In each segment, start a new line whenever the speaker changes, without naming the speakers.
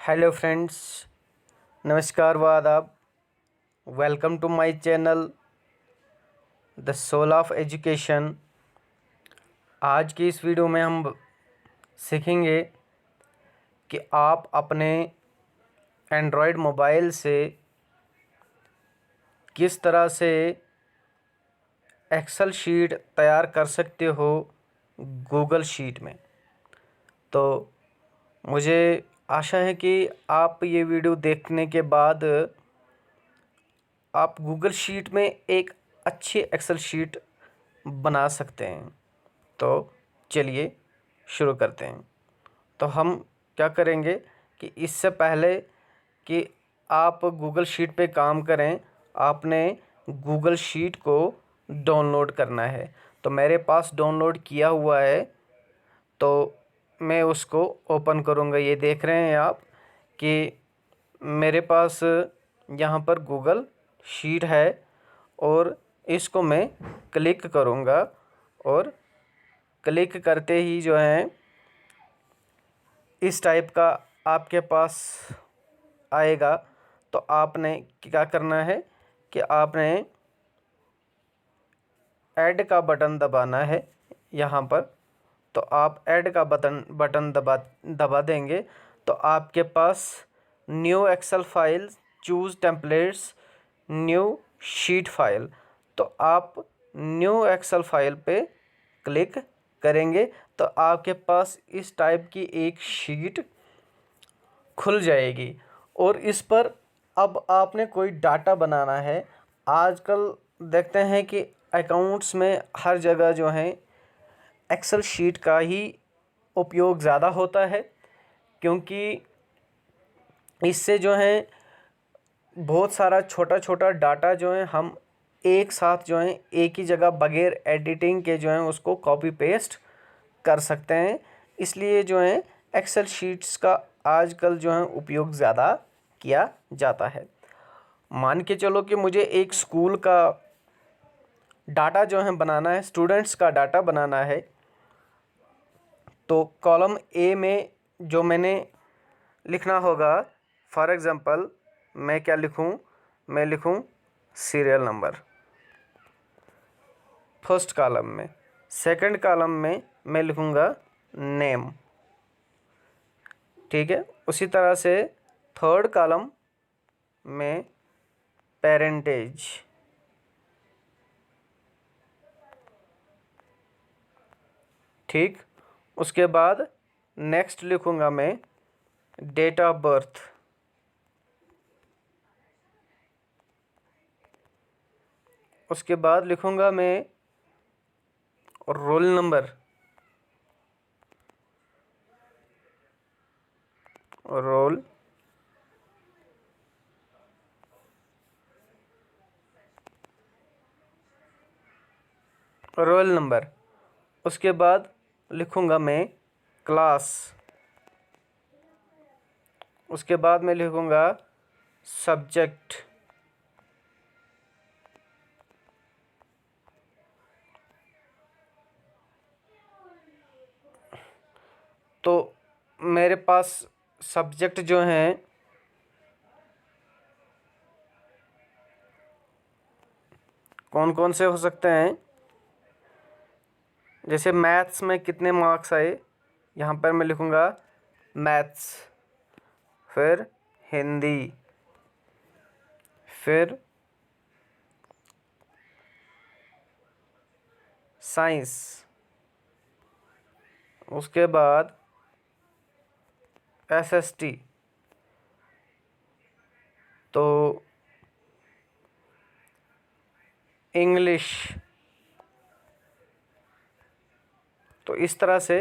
Hello friends, नमस्कार व आदाब। Welcome to my channel the soul of education. आज की इस वीडियो में हम सीखेंगे कि आप अपने एंड्रॉयड मोबाइल से किस तरह से एक्सेल शीट तैयार कर सकते हो गूगल शीट में। तो मुझे आशा है कि आप ये वीडियो देखने के बाद आप गूगल शीट में एक अच्छी एक्सेल शीट बना सकते हैं। तो चलिए शुरू करते हैं। तो हम क्या करेंगे कि इससे पहले कि आप गूगल शीट पे काम करें, आपने गूगल शीट को डाउनलोड करना है। तो मेरे पास डाउनलोड किया हुआ है, तो मैं उसको ओपन करूँगा। ये देख रहे हैं आप कि मेरे पास यहाँ पर गूगल शीट है और इसको मैं क्लिक करूँगा और क्लिक करते ही जो है इस टाइप का आपके पास आएगा। तो आपने क्या करना है कि आपने ऐड का बटन दबाना है यहाँ पर। तो आप ऐड का बटन दबा देंगे तो आपके पास new Excel file, choose templates, new sheet file. तो आप न्यू एक्सेल फाइल पे क्लिक करेंगे तो आपके पास इस टाइप की एक शीट खुल जाएगी और इस पर अब आपने कोई डाटा बनाना है। आजकल देखते हैं कि अकाउंट्स में हर जगह जो है एक्सेल शीट का ही उपयोग ज़्यादा होता है, क्योंकि इससे जो है बहुत सारा छोटा छोटा डाटा जो है हम एक साथ जो है एक ही जगह बगैर एडिटिंग के जो है उसको कॉपी पेस्ट कर सकते हैं। इसलिए जो है एक्सेल शीट्स का आजकल जो है उपयोग ज़्यादा किया जाता है। मान के चलो कि मुझे एक स्कूल का डाटा जो है बनाना है, स्टूडेंट्स का डाटा बनाना है। तो कॉलम ए में जो मैंने लिखना होगा, फॉर एग्ज़ाम्पल मैं क्या लिखूं, मैं लिखूं सीरियल नंबर फर्स्ट कॉलम में। सेकंड कॉलम में मैं लिखूंगा नेम, ठीक है। उसी तरह से थर्ड कॉलम में पेरेंटेज, ठीक। उसके बाद नेक्स्ट लिखूंगा मैं डेट ऑफ बर्थ, उसके बाद लिखूंगा मैं roll number, roll roll number. उसके बाद लिखूंगा मैं क्लास, उसके बाद मैं लिखूंगा सब्जेक्ट, तो मेरे पास सब्जेक्ट जो हैं कौन कौन से हो सकते हैं। जैसे मैथ्स में कितने मार्क्स आए, यहाँ पर मैं लिखूँगा मैथ्स, फिर हिंदी, फिर साइंस, उसके बाद एसएसटी, तो इंग्लिश। तो इस तरह से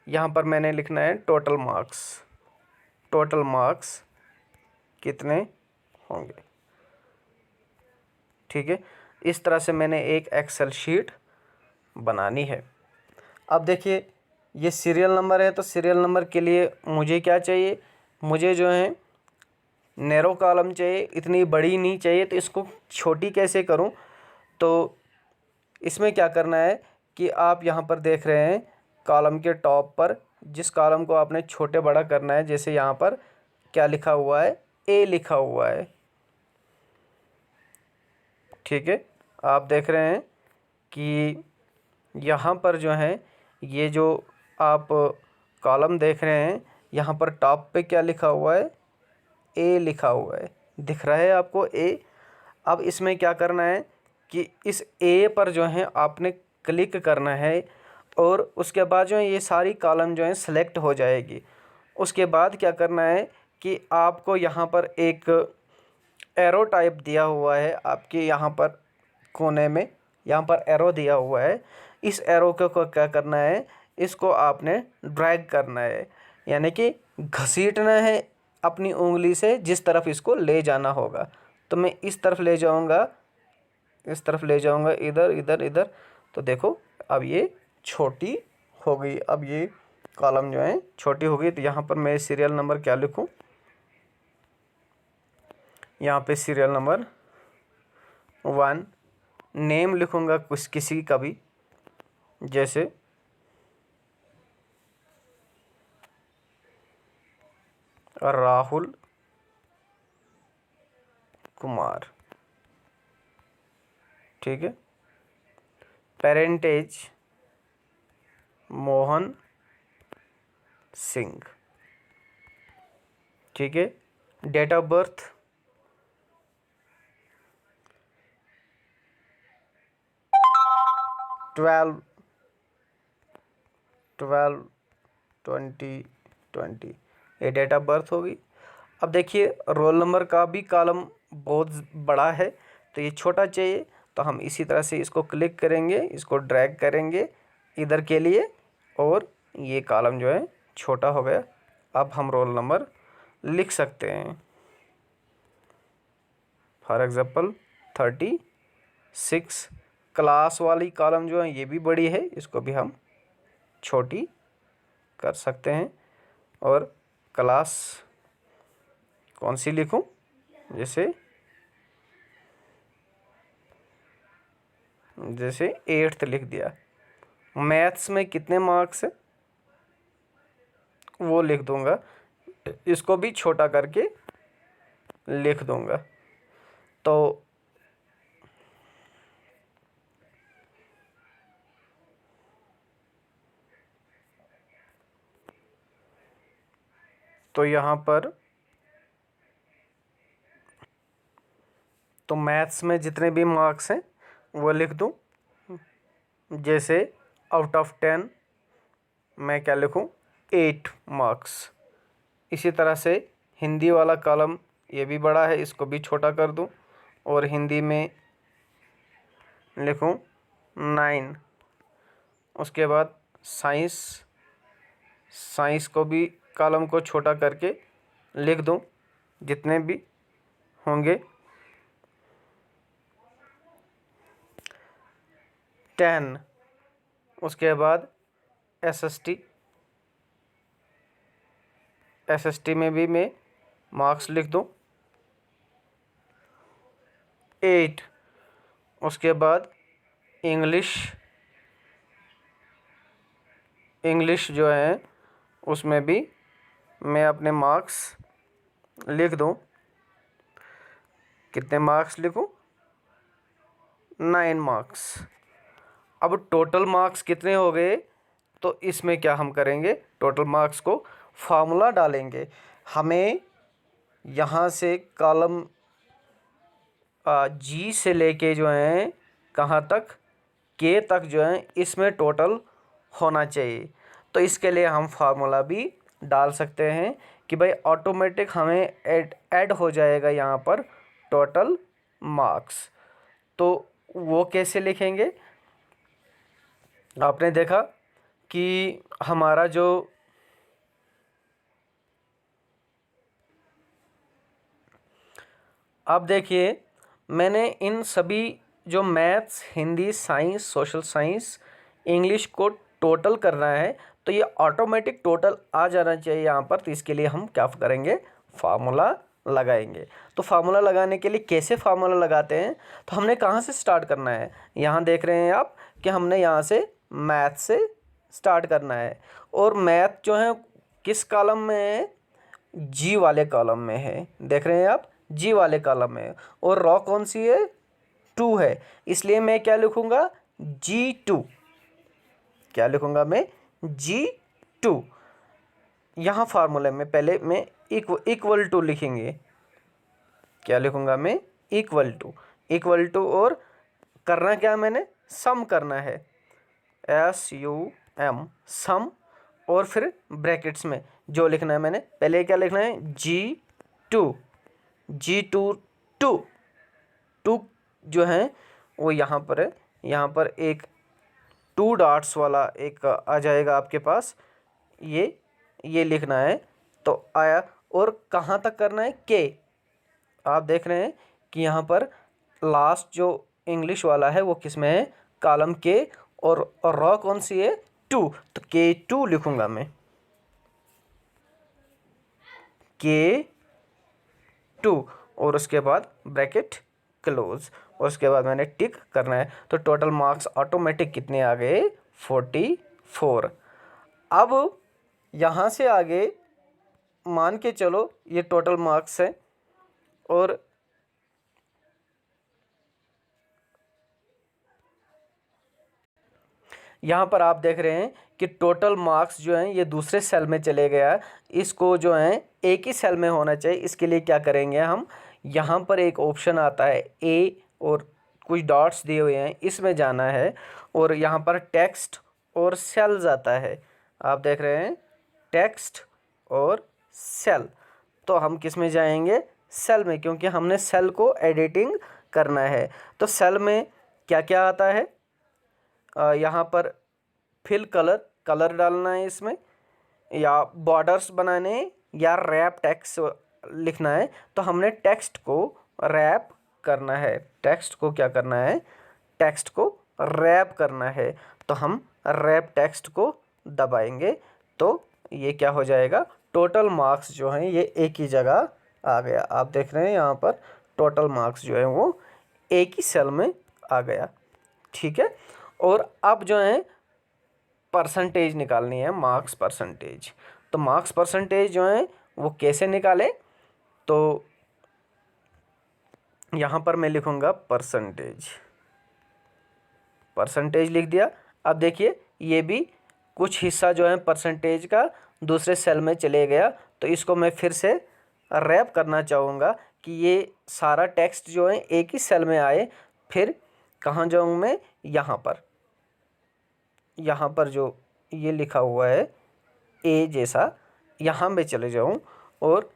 यहाँ पर मैंने लिखना है टोटल मार्क्स, टोटल मार्क्स कितने होंगे, ठीक है। इस तरह से मैंने एक एक्सेल शीट बनानी है। अब देखिए ये सीरियल नंबर है, तो सीरियल नंबर के लिए मुझे क्या चाहिए, मुझे जो है नैरो कॉलम चाहिए, इतनी बड़ी नहीं चाहिए। तो इसको छोटी कैसे करूं, तो इसमें क्या करना है कि आप यहाँ पर देख रहे हैं कॉलम के टॉप पर जिस कॉलम को आपने छोटे बड़ा करना है, जैसे यहाँ पर क्या लिखा हुआ है, ए लिखा हुआ है। ठीक है, आप देख रहे हैं कि यहाँ पर जो है ये जो आप कॉलम देख रहे हैं, यहाँ पर टॉप पे क्या लिखा हुआ है, ए लिखा हुआ है, दिख रहा है आपको ए। अब इसमें क्या करना है कि इस ए पर जो है आपने क्लिक करना है और उसके बाद जो है ये सारी कॉलम जो है सेलेक्ट हो जाएगी। उसके बाद क्या करना है कि आपको यहाँ पर एक एरो टाइप दिया हुआ है, आपके यहाँ पर कोने में यहाँ पर एरो दिया हुआ है। इस एरो को क्या करना है, इसको आपने ड्रैग करना है, यानी कि घसीटना है अपनी उंगली से, जिस तरफ इसको ले जाना होगा। तो मैं इस तरफ ले जाऊंगा, इस तरफ ले जाऊंगा, इधर इधर इधर। तो देखो अब ये छोटी हो गई, अब ये कॉलम जो है छोटी हो गई। तो यहाँ पर मैं सीरियल नंबर क्या लिखूँ, यहाँ पे सीरियल नंबर 1, नेम लिखूँगा कुछ किसी का भी, जैसे राहुल कुमार। ठीक है, पेरेंटेज मोहन सिंह। ठीक है, डेट ऑफ बर्थ 12/12/2020, ये डेट ऑफ बर्थ होगी। अब देखिए रोल नंबर का भी कॉलम बहुत बड़ा है, तो ये छोटा चाहिए। तो हम इसी तरह से इसको क्लिक करेंगे, इसको ड्रैग करेंगे इधर के लिए, और ये कॉलम जो है छोटा हो गया। अब हम रोल नंबर लिख सकते हैं, फॉर एग्ज़ाम्पल 36। क्लास वाली कॉलम जो है ये भी बड़ी है, इसको भी हम छोटी कर सकते हैं। और क्लास कौन सी लिखूं, जैसे जैसे 8th लिख दिया। मैथ्स में कितने मार्क्स है वो लिख दूंगा, इसको भी छोटा करके लिख दूंगा। तो यहाँ पर तो मैथ्स में जितने भी मार्क्स हैं वो लिख दूँ, जैसे आउट ऑफ 10 मैं क्या लिखूँ, 8 मार्क्स। इसी तरह से हिंदी वाला कॉलम ये भी बड़ा है, इसको भी छोटा कर दूँ और हिंदी में लिखूँ 9। उसके बाद साइंस, साइंस को भी कॉलम को छोटा करके लिख दूँ, जितने भी होंगे 10। उसके बाद एसएसटी, एसएसटी में भी मैं मार्क्स लिख दूँ 8। उसके बाद इंग्लिश, इंग्लिश जो है उसमें भी मैं अपने मार्क्स लिख दूँ, कितने मार्क्स लिखूँ, 9 मार्क्स। अब टोटल मार्क्स कितने हो गए, तो इसमें क्या हम करेंगे, टोटल मार्क्स को फार्मूला डालेंगे। हमें यहाँ से कॉलम जी से लेके जो है कहाँ तक, के तक जो है इसमें टोटल होना चाहिए। तो इसके लिए हम फार्मूला भी डाल सकते हैं कि भाई ऑटोमेटिक हमें ऐड हो जाएगा यहाँ पर टोटल मार्क्स। तो वो कैसे लिखेंगे, आपने देखा कि हमारा जो आप देखिए मैंने इन सभी जो maths, Hindi, science, social science, English को टोटल करना है, तो ये ऑटोमेटिक टोटल आ जाना चाहिए यहाँ पर। तो इसके लिए हम क्या करेंगे, फार्मूला लगाएंगे। तो फार्मूला लगाने के लिए कैसे फार्मूला लगाते हैं, तो हमने कहाँ से स्टार्ट करना है, यहाँ देख रहे हैं आप कि हमने यहाँ से मैथ से स्टार्ट करना है। और मैथ जो है किस कॉलम में है, जी वाले कॉलम में है, देख रहे हैं आप, जी वाले कॉलम में है। और रो कौन सी है, 2 है, इसलिए मैं क्या लिखूंगा, G2। क्या लिखूंगा मैं, G2। यहाँ फार्मूले में पहले मैं इक्वल टू लिखेंगे, क्या लिखूंगा मैं, इक्वल टू, और करना क्या मैंने, सम करना है, SUM, सम, और फिर ब्रैकेट्स में जो लिखना है मैंने, पहले क्या लिखना है, G2 टू जो है वो यहाँ पर है, यहाँ पर एक 2 डॉट्स वाला एक आ जाएगा आपके पास, ये लिखना है, तो आया। और कहाँ तक करना है, के। आप देख रहे हैं कि यहाँ पर लास्ट जो इंग्लिश वाला है वो किस में है, कॉलम के, और रॉ कौन सी है, 2, तो K2 लिखूंगा मैं, K2, और उसके बाद ब्रैकेट क्लोज, और उसके बाद मैंने टिक करना है। तो टोटल मार्क्स ऑटोमेटिक कितने आ गए, 44। अब यहाँ से आगे मान के चलो ये टोटल मार्क्स है, और यहाँ पर आप देख रहे हैं कि टोटल मार्क्स जो हैं ये दूसरे सेल में चले गया, इसको जो है एक ही सेल में होना चाहिए। इसके लिए क्या करेंगे हम, यहाँ पर एक ऑप्शन आता है ए, और कुछ डॉट्स दिए हुए हैं, इसमें जाना है, और यहाँ पर टेक्स्ट और सेल्स आता है, आप देख रहे हैं, टेक्स्ट और सेल। तो हम किस में जाएंगे, सेल में, क्योंकि हमने सेल को एडिटिंग करना है। तो सेल में क्या क्या आता है, यहाँ पर फिल कलर डालना है इसमें, या बॉर्डर्स बनाने, या रैप टेक्स्ट लिखना है। तो हमने टेक्स्ट को रैप करना है, टेक्स्ट को क्या करना है, टेक्स्ट को रैप करना है। तो हम रैप टेक्स्ट को दबाएंगे, तो ये क्या हो जाएगा, टोटल मार्क्स जो हैं ये एक ही जगह आ गया। आप देख रहे हैं यहाँ पर टोटल मार्क्स जो है वो एक ही सेल में आ गया, ठीक है। और अब जो है परसेंटेज निकालनी है, मार्क्स परसेंटेज। तो मार्क्स परसेंटेज जो है वो कैसे निकालें, तो यहाँ पर मैं लिखूँगा परसेंटेज लिख दिया। अब देखिए ये भी कुछ हिस्सा जो है परसेंटेज का दूसरे सेल में चले गया, तो इसको मैं फिर से रैप करना चाहूँगा कि ये सारा टेक्स्ट जो है एक ही सेल में आए। फिर कहाँ जाऊँ मैं, यहाँ पर जो ये लिखा हुआ है ए जैसा, यहाँ में चले जाऊँ, और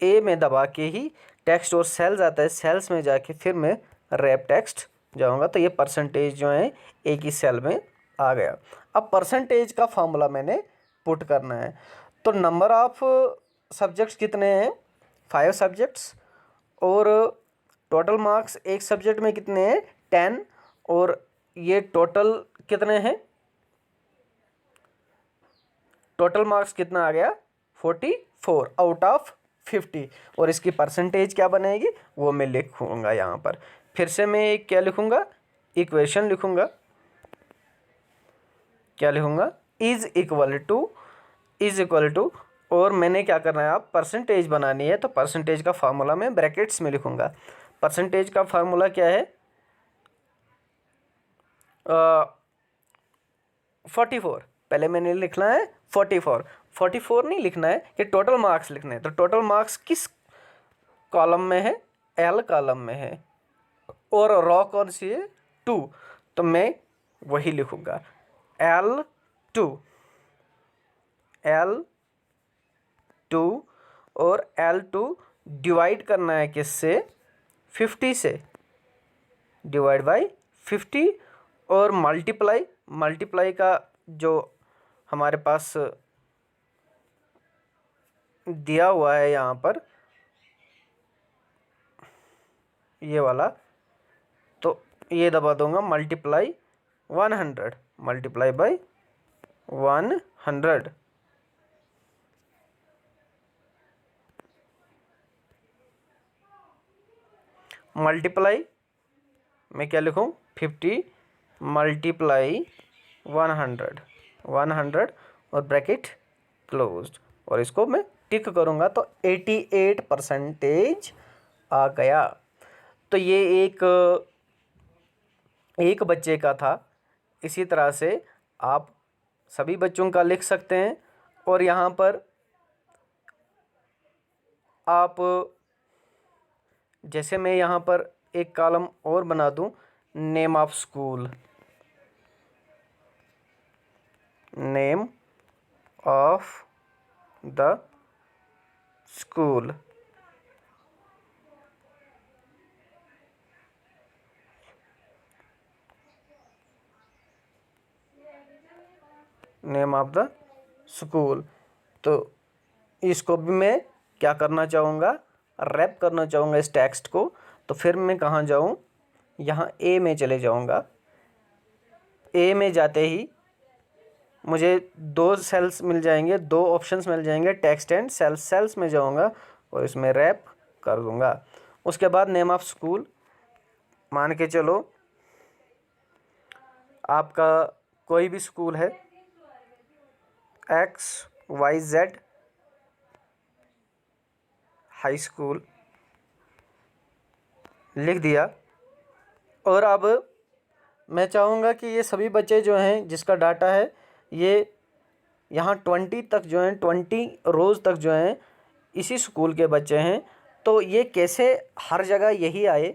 ए में दबा के ही टेक्स्ट और सेल्स आता है, सेल्स में जाके फिर मैं रैप टेक्स्ट जाऊँगा। तो ये परसेंटेज जो है एक ही सेल में आ गया। अब परसेंटेज का फॉर्मूला मैंने पुट करना है। तो नंबर ऑफ सब्जेक्ट्स कितने हैं, 5 सब्जेक्ट्स, और टोटल मार्क्स एक सब्जेक्ट में कितने हैं, 10, और ये टोटल कितने हैं, टोटल मार्क्स कितना आ गया, 44 आउट ऑफ 50। और इसकी परसेंटेज क्या बनेगी वो मैं लिखूँगा यहाँ पर। फिर से मैं एक क्या लिखूँगा, इक्वेशन लिखूँगा, क्या लिखूँगा, इज़ इक्वल टू, और मैंने क्या करना है, आप परसेंटेज बनानी है, तो परसेंटेज का फार्मूला मैं ब्रैकेट्स में लिखूँगा। परसेंटेज का फार्मूला क्या है, 44, पहले मैंने लिखना है 44 नहीं लिखना है, कि टोटल मार्क्स लिखने हैं। तो टोटल मार्क्स किस कॉलम में है, एल कॉलम में है, और रॉ कौन सी है, 2, तो मैं वही लिखूँगा, L2, और L2 डिवाइड करना है किससे, 50 से, डिवाइड बाई 50, और मल्टीप्लाई का जो हमारे पास दिया हुआ है यहाँ पर ये वाला, तो ये दबा दूंगा, मल्टीप्लाई बाई 100, मल्टीप्लाई मैं क्या लिखूँ, 50 मल्टीप्लाई 100, और ब्रैकेट क्लोज्ड, और इसको मैं टिक करूँगा तो 88% आ गया। तो ये एक बच्चे का था। इसी तरह से आप सभी बच्चों का लिख सकते हैं। और यहाँ पर आप, जैसे मैं यहाँ पर एक कॉलम और बना दूँ, name of school, name of the school, name of the school. तो इसको भी मैं क्या करना चाहूँगा, रैप करना चाहूँगा इस टेक्स्ट को। तो फिर मैं कहाँ जाऊँ, यहाँ ए में चले जाऊँगा। ए में जाते ही मुझे 2 सेल्स मिल जाएंगे, 2 ऑप्शंस मिल जाएंगे, टेक्स्ट एंड सेल्स। सेल्स में जाऊँगा और इसमें रैप कर दूँगा। उसके बाद नेम ऑफ स्कूल, मान के चलो आपका कोई भी स्कूल है, XYZ हाई स्कूल, लिख दिया। और अब मैं चाहूँगा कि ये सभी बच्चे जो हैं जिसका डाटा है, ये यहाँ 20 तक जो हैं, 20 रोज़ तक जो हैं इसी स्कूल के बच्चे हैं। तो ये कैसे हर जगह यही आए,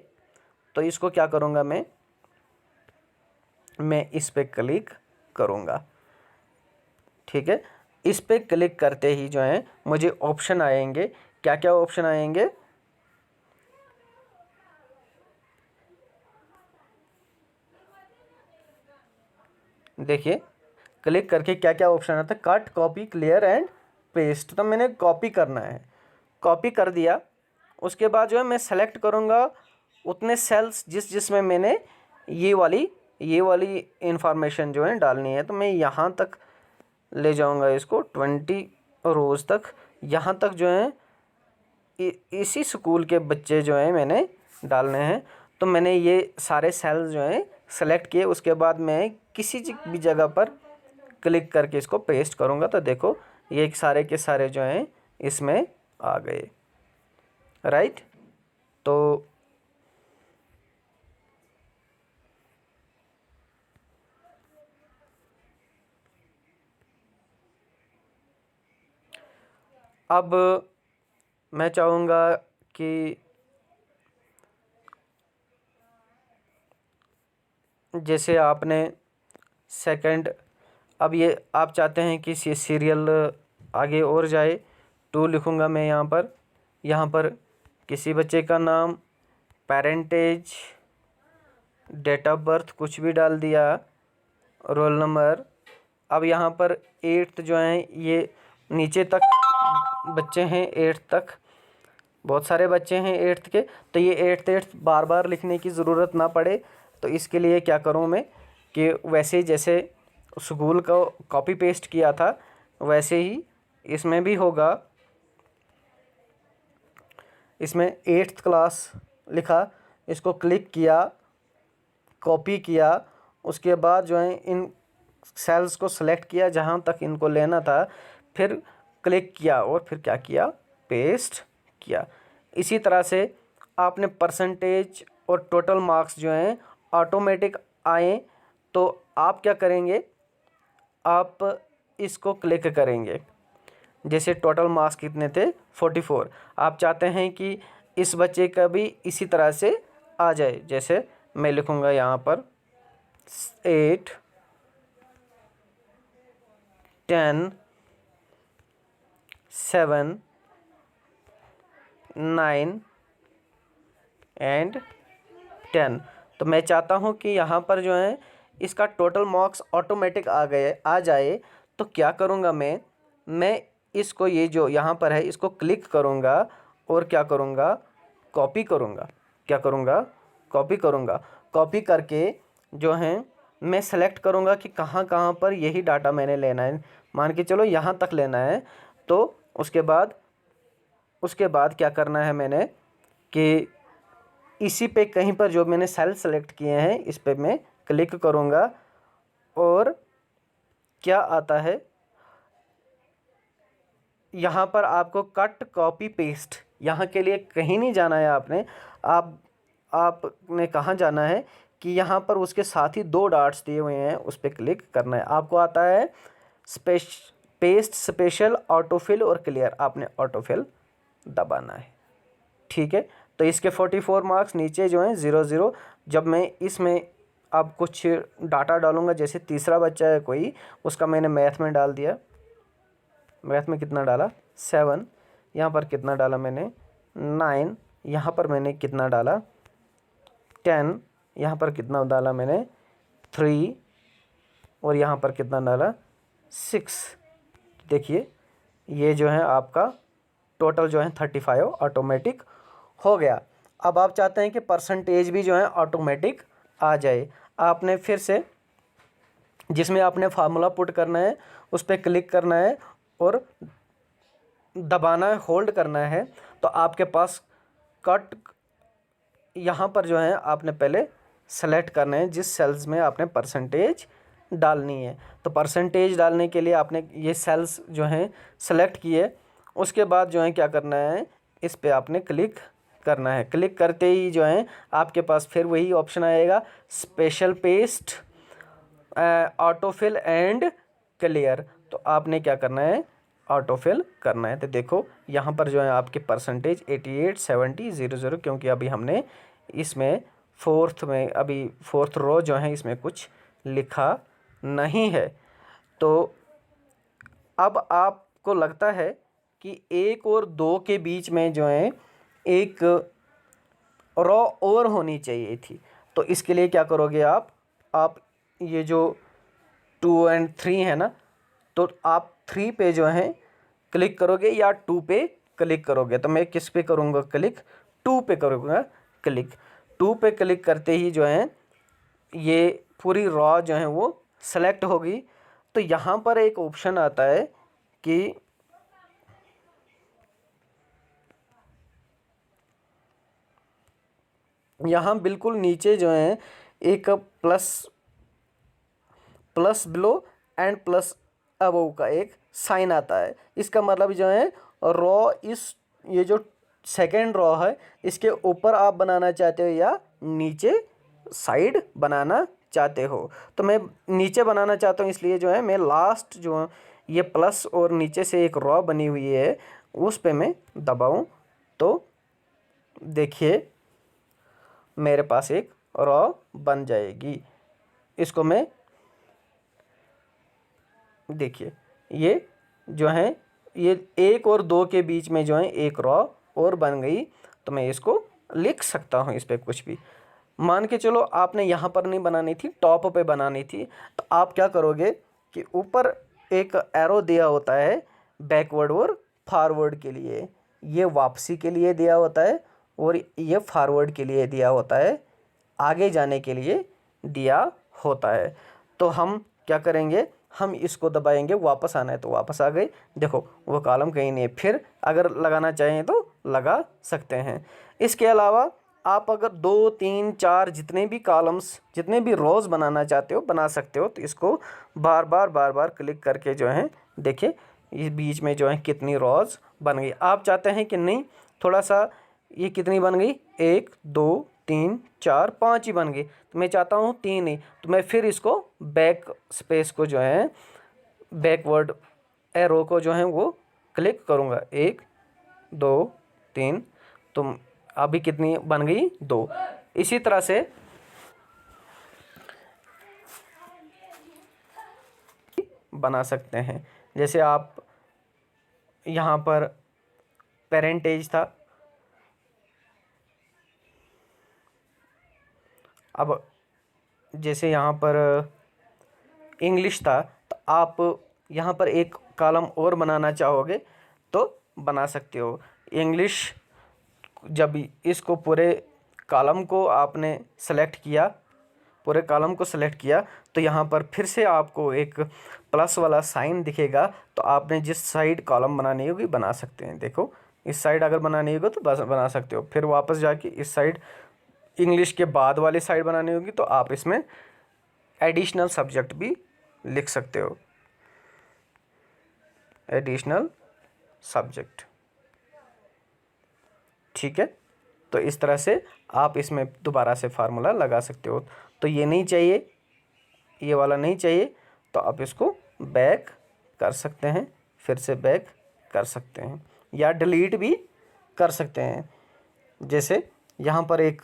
तो इसको क्या करूँगा, मैं इस पे क्लिक करूँगा। ठीक है, इस पे क्लिक करते ही जो है मुझे ऑप्शन आएंगे। क्या क्या ऑप्शन आएंगे, देखिए क्लिक करके क्या क्या ऑप्शन आता है। Cut, copy, clear and paste. तो मैंने कॉपी करना है, कॉपी कर दिया। उसके बाद जो है मैं सेलेक्ट करूँगा उतने सेल्स जिसमें मैंने ये वाली इंफॉर्मेशन जो है डालनी है। तो मैं यहाँ तक ले जाऊँगा इसको, 20 रोज़ तक। यहाँ तक जो है इसी स्कूल के बच्चे जो हैं मैंने डालने हैं। तो मैंने ये सारे सेल्स जो हैं सेलेक्ट किए। उसके बाद मैं किसी भी जगह पर क्लिक करके इसको पेस्ट करूँगा। तो देखो ये सारे के सारे जो हैं इसमें आ गए, राइट। तो अब मैं चाहूँगा कि जैसे आपने सेकंड, अब ये आप चाहते हैं कि सीरियल आगे और जाए, 2 लिखूँगा मैं यहाँ पर किसी बच्चे का नाम, पेरेंटेज, डेट ऑफ बर्थ कुछ भी डाल दिया, रोल नंबर। अब यहाँ पर 8th जो है, ये नीचे तक बच्चे हैं 8th तक, बहुत सारे बच्चे हैं 8th के। तो ये 8th बार बार लिखने की ज़रूरत ना पड़े, तो इसके लिए क्या करूँ मैं कि वैसे जैसे स्कूल को कॉपी पेस्ट किया था वैसे ही इसमें भी होगा। इसमें 8th क्लास लिखा, इसको क्लिक किया, कॉपी किया। उसके बाद जो है इन सेल्स को सेलेक्ट किया जहाँ तक इनको लेना था, फिर क्लिक किया और फिर क्या किया, पेस्ट किया। इसी तरह से आपने परसेंटेज और टोटल मार्क्स जो हैं ऑटोमेटिक आए। तो आप क्या करेंगे, आप इसको क्लिक करेंगे। जैसे टोटल मार्क्स कितने थे, 44। आप चाहते हैं कि इस बच्चे का भी इसी तरह से आ जाए। जैसे मैं लिखूँगा यहाँ पर 8, 10, 7, 9 एंड 10। तो मैं चाहता हूँ कि यहाँ पर जो है इसका टोटल मार्क्स ऑटोमेटिक आ जाए। तो क्या करूँगा मैं इसको, ये जो यहाँ पर है इसको क्लिक करूँगा और क्या करूँगा, कॉपी करूँगा। क्या करूँगा, कॉपी करूँगा। कॉपी करके जो है मैं सेलेक्ट करूँगा कि कहाँ कहाँ पर यही डाटा मैंने लेना है। मान के चलो यहाँ तक लेना है। तो उसके बाद क्या करना है मैंने कि इसी पे कहीं पर जो मैंने सेल सेलेक्ट किए हैं इस पे मैं क्लिक करूँगा और क्या आता है, यहाँ पर आपको कट कॉपी पेस्ट, यहाँ के लिए कहीं नहीं जाना है आपने। आपने कहाँ जाना है कि यहाँ पर उसके साथ ही दो डॉट्स दिए हुए हैं, उस पर क्लिक करना है। आपको आता है पेस्ट, स्पेशल, ऑटोफिल और क्लियर, आपने ऑटोफिल दबाना है। ठीक है, तो इसके 44 मार्क्स, नीचे जो हैं 0 0। जब मैं इसमें अब कुछ डाटा डालूंगा, जैसे तीसरा बच्चा है कोई, उसका मैंने मैथ में डाल दिया। मैथ में कितना डाला 7, यहाँ पर कितना डाला मैंने 9, यहाँ पर मैंने कितना डाला 10, यहाँ पर कितना डाला मैंने 3, और यहाँ पर कितना डाला 6। देखिए ये जो है आपका टोटल जो है 35 ऑटोमेटिक हो गया। अब आप चाहते हैं कि परसेंटेज भी जो है ऑटोमेटिक आ जाए। आपने फिर से जिसमें आपने फार्मूला पुट करना है उस पर क्लिक करना है और दबाना है, होल्ड करना है। तो आपके पास कट, यहाँ पर जो है आपने पहले सेलेक्ट करना है जिस सेल्स में आपने परसेंटेज डालनी है। तो परसेंटेज डालने के लिए आपने ये सेल्स जो हैं सेलेक्ट किए, उसके बाद जो है क्या करना है, इस पे आपने क्लिक करना है। क्लिक करते ही जो है आपके पास फिर वही ऑप्शन आएगा, special paste, autofill and clear. तो आपने क्या करना है, ऑटोफिल करना है। तो देखो यहाँ पर जो है आपके परसेंटेज 88 70 00, क्योंकि अभी हमने इसमें फोर्थ रो जो है इसमें कुछ लिखा नहीं है। तो अब आपको लगता है कि 1 और 2 के बीच में जो है एक रो और होनी चाहिए थी। तो इसके लिए क्या करोगे आप ये जो 2 और 3 है ना, तो आप 3 पे जो है क्लिक करोगे या 2 पे क्लिक करोगे। तो मैं किस पे करूँगा क्लिक, 2 पे करूँगा क्लिक। 2 पे क्लिक करते ही जो है ये पूरी रॉ जो है वो सेलेक्ट होगी। तो यहाँ पर एक ऑप्शन आता है कि यहाँ बिल्कुल नीचे जो है एक plus below and plus above का एक साइन आता है। इसका मतलब जो है रॉ, ये जो सेकेंड रॉ है इसके ऊपर आप बनाना चाहते हो या नीचे साइड बनाना चाहते हो। तो मैं नीचे बनाना चाहता हूँ, इसलिए जो है मैं लास्ट जो ये प्लस और नीचे से एक रॉ बनी हुई है उस पे मैं दबाऊँ तो देखिए मेरे पास एक रॉ बन जाएगी। इसको मैं, देखिए ये जो है ये 1 और 2 के बीच में जो है एक रॉ और बन गई। तो मैं इसको लिख सकता हूँ इस पर कुछ भी। मान के चलो आपने यहाँ पर नहीं बनानी थी, टॉप पे बनानी थी, तो आप क्या करोगे कि ऊपर एक एरो दिया होता है बैकवर्ड और फॉरवर्ड के लिए, ये वापसी के लिए दिया होता है और ये फॉरवर्ड के लिए दिया होता है, आगे जाने के लिए दिया होता है। तो हम क्या करेंगे, हम इसको दबाएंगे, वापस आना है तो वापस आ गए। देखो वो कॉलम कहीं नहीं है, फिर अगर लगाना चाहें तो लगा सकते हैं। इसके अलावा आप अगर 2 3 4 जितने भी कॉलम्स, जितने भी रोज़ बनाना चाहते हो बना सकते हो। तो इसको बार बार क्लिक करके जो है देखिए इस बीच में जो है कितनी रोज़ बन गई। आप चाहते हैं कि नहीं थोड़ा सा, ये कितनी बन गई 1 2 3 4 5 ही बन गई, तो मैं चाहता हूँ 3 ही। तो मैं फिर इसको बैक स्पेस को जो है बैकवर्ड एरो को जो है वो क्लिक करूँगा, 1 2 3। तो अभी कितनी बन गई 2। इसी तरह से बना सकते हैं। जैसे आप यहाँ पर पेरेंटेज था, अब जैसे यहाँ पर इंग्लिश था, तो आप यहाँ पर एक कॉलम और बनाना चाहोगे तो बना सकते हो। इंग्लिश, जब इसको पूरे कॉलम को आपने सेलेक्ट किया, पूरे कॉलम को सेलेक्ट किया, तो यहाँ पर फिर से आपको एक प्लस वाला साइन दिखेगा। तो आपने जिस साइड कॉलम बनानी होगी बना सकते हैं। देखो इस साइड अगर बनानी होगी तो बस बना सकते हो, फिर वापस जाके इस साइड इंग्लिश के बाद वाली साइड बनानी होगी तो आप इसमें एडिशनल सब्जेक्ट भी लिख सकते हो, एडिशनल सब्जेक्ट। ठीक है, तो इस तरह से आप इसमें दोबारा से फार्मूला लगा सकते हो। तो ये नहीं चाहिए, ये वाला नहीं चाहिए, तो आप इसको बैक कर सकते हैं, फिर से बैक कर सकते हैं, या डिलीट भी कर सकते हैं। जैसे यहाँ पर एक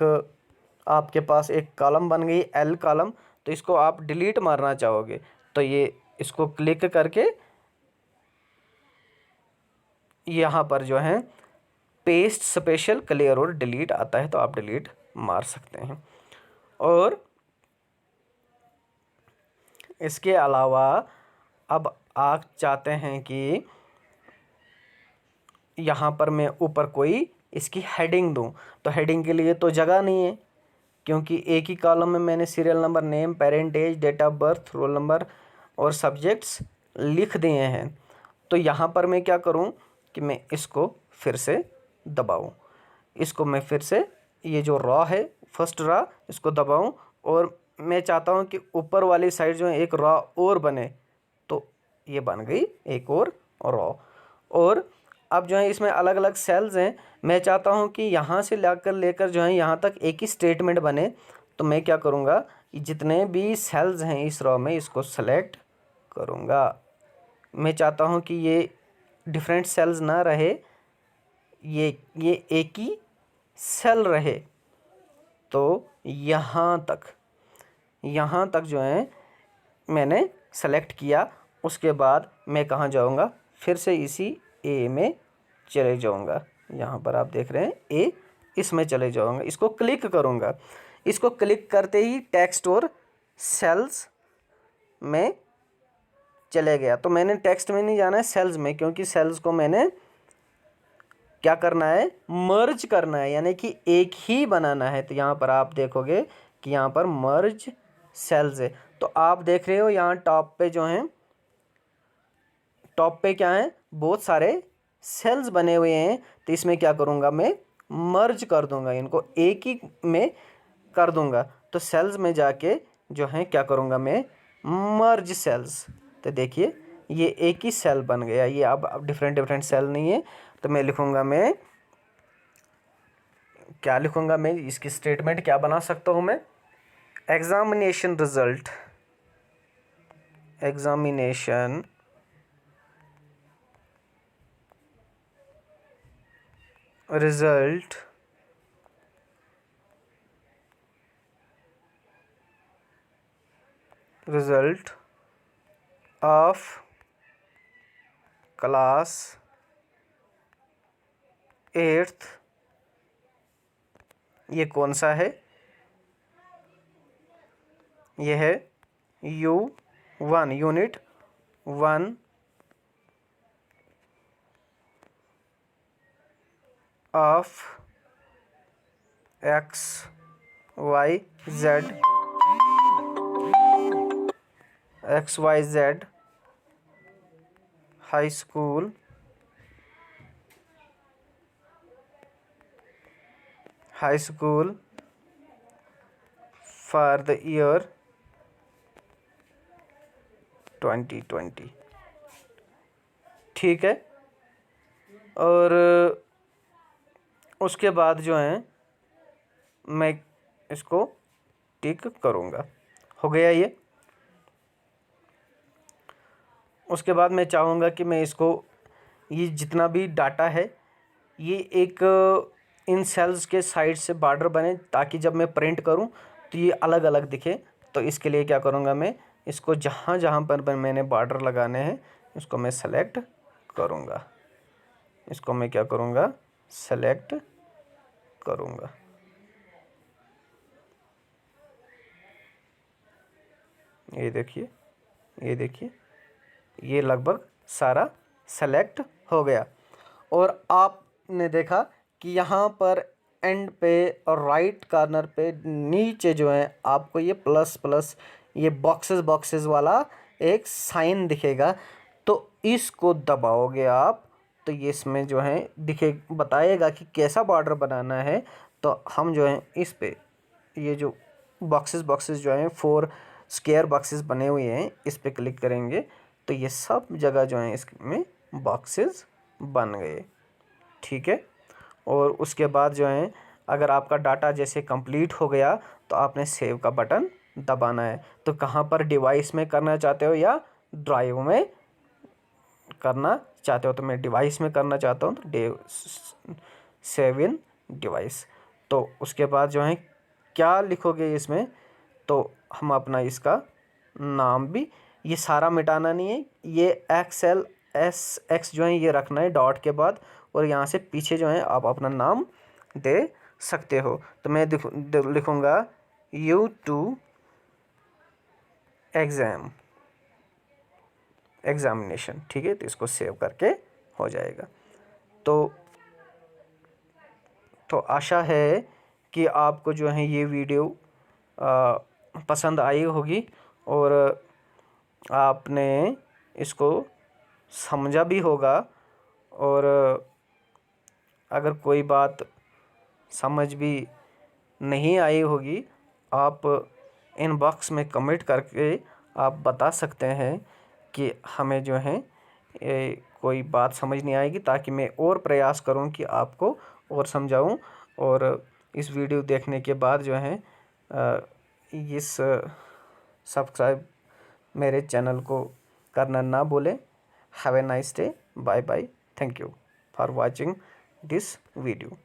आपके पास एक कॉलम बन गई एल कॉलम, तो इसको आप डिलीट मारना चाहोगे तो ये इसको क्लिक करके यहाँ पर जो है पेस्ट स्पेशल क्लियर और डिलीट आता है, तो आप डिलीट मार सकते हैं। और इसके अलावा अब आप चाहते हैं कि यहाँ पर मैं ऊपर कोई इसकी हेडिंग दूँ, तो हेडिंग के लिए तो जगह नहीं है, क्योंकि एक ही कॉलम में मैंने serial number, name, parentage, date of birth, roll number और सब्जेक्ट्स लिख दिए हैं। तो यहाँ पर मैं क्या करूँ कि मैं इसको फिर से दबाऊँ, इसको मैं फिर से ये जो रॉ है फर्स्ट रॉ इसको दबाऊँ, और मैं चाहता हूँ कि ऊपर वाली साइड जो है एक रॉ और बने, तो ये बन गई एक और रॉ। और अब जो है इसमें अलग अलग सेल्स हैं, मैं चाहता हूँ कि यहाँ से लेकर जो है यहाँ तक एक ही स्टेटमेंट बने, तो मैं क्या करूँगा, जितने भी सेल्स हैं इस रॉ में इसको सेलेक्ट करूँगा। मैं चाहता हूँ कि ये डिफरेंट सेल्स ना रहे, ये एक ही सेल रहे, तो यहाँ तक जो है मैंने सेलेक्ट किया। उसके बाद मैं कहाँ जाऊँगा, फिर से इसी ए में चले जाऊँगा। यहाँ पर आप देख रहे हैं ए, इसमें चले जाऊँगा, इसको क्लिक करूँगा। इसको क्लिक करते ही टेक्स्ट और सेल्स में चले गया। तो मैंने टेक्स्ट में नहीं जाना है, सेल्स में, क्योंकि सेल्स को मैंने क्या करना है, मर्ज करना है, यानी कि एक ही बनाना है। तो यहाँ पर आप देखोगे कि यहाँ पर मर्ज सेल्स है। तो आप देख रहे हो यहाँ टॉप पे जो है, टॉप पे क्या है, बहुत सारे सेल्स बने हुए हैं। तो इसमें क्या करूँगा, मैं मर्ज कर दूँगा, इनको एक ही में कर दूँगा। तो सेल्स में जाके जो है क्या करूँगा, मैं मर्ज सेल्स। तो देखिए ये एक ही सेल बन गया, ये अब डिफरेंट सेल नहीं है। तो मैं लिखूँगा, मैं क्या लिखूँगा, मैं इसकी स्टेटमेंट क्या बना सकता हूँ, मैं examination result, examination result of class 8th, ये कौन सा है, ये है U1, unit 1 of XYZ high school for the year 2020। ठीक है, और उसके बाद जो है मैं इसको टिक करूँगा, हो गया ये। उसके बाद मैं चाहूँगा कि मैं इसको, ये जितना भी डाटा है ये एक इन सेल्स के साइड से बॉर्डर बने, ताकि जब मैं प्रिंट करूँ तो ये अलग अलग दिखे। तो इसके लिए क्या करूँगा, मैं इसको जहाँ जहाँ पर मैंने बॉर्डर लगाने हैं इसको मैं सेलेक्ट करूँगा, इसको मैं क्या करूँगा, सेलेक्ट करूँगा। ये देखिए, ये देखिए, ये लगभग सारा सेलेक्ट हो गया। और आपने देखा कि यहाँ पर एंड पे और राइट कॉर्नर पे नीचे जो है आपको ये प्लस प्लस, ये बॉक्सेस वाला एक साइन दिखेगा। तो इसको दबाओगे आप, तो ये इसमें जो है दिखे, बताएगा कि कैसा बॉर्डर बनाना है। तो हम जो है इस पे ये जो बॉक्सेस जो हैं 4 स्क्वायर बॉक्सेस बने हुए हैं, इस पे क्लिक करेंगे तो ये सब जगह जो है इसमें बॉक्सेस बन गए। ठीक है। और उसके बाद जो है अगर आपका डाटा जैसे कंप्लीट हो गया तो आपने सेव का बटन दबाना है। तो कहाँ पर, डिवाइस में करना चाहते हो या ड्राइव में करना चाहते हो? तो मैं डिवाइस में करना चाहता हूँ, तो सेव इन डिवाइस। तो उसके बाद जो है क्या लिखोगे इसमें, तो हम अपना इसका नाम भी, ये सारा मिटाना नहीं है, ये XLSX जो है ये रखना है डॉट के बाद, और यहाँ से पीछे जो है आप अपना नाम दे सकते हो। तो मैं लिखूँगा U2 एग्जामिनेशन। ठीक है, तो इसको सेव करके हो जाएगा। तो आशा है कि आपको जो है ये वीडियो पसंद आई होगी और आपने इसको समझा भी होगा। और अगर कोई बात समझ भी नहीं आई होगी, आप इनबॉक्स में कमेंट करके आप बता सकते हैं कि हमें जो है कोई बात समझ नहीं आएगी, ताकि मैं और प्रयास करूं कि आपको और समझाऊं। और इस वीडियो देखने के बाद जो है इस सब्सक्राइब मेरे चैनल को करना ना भूलें। Have a nice day, bye bye, thank you for watching this video.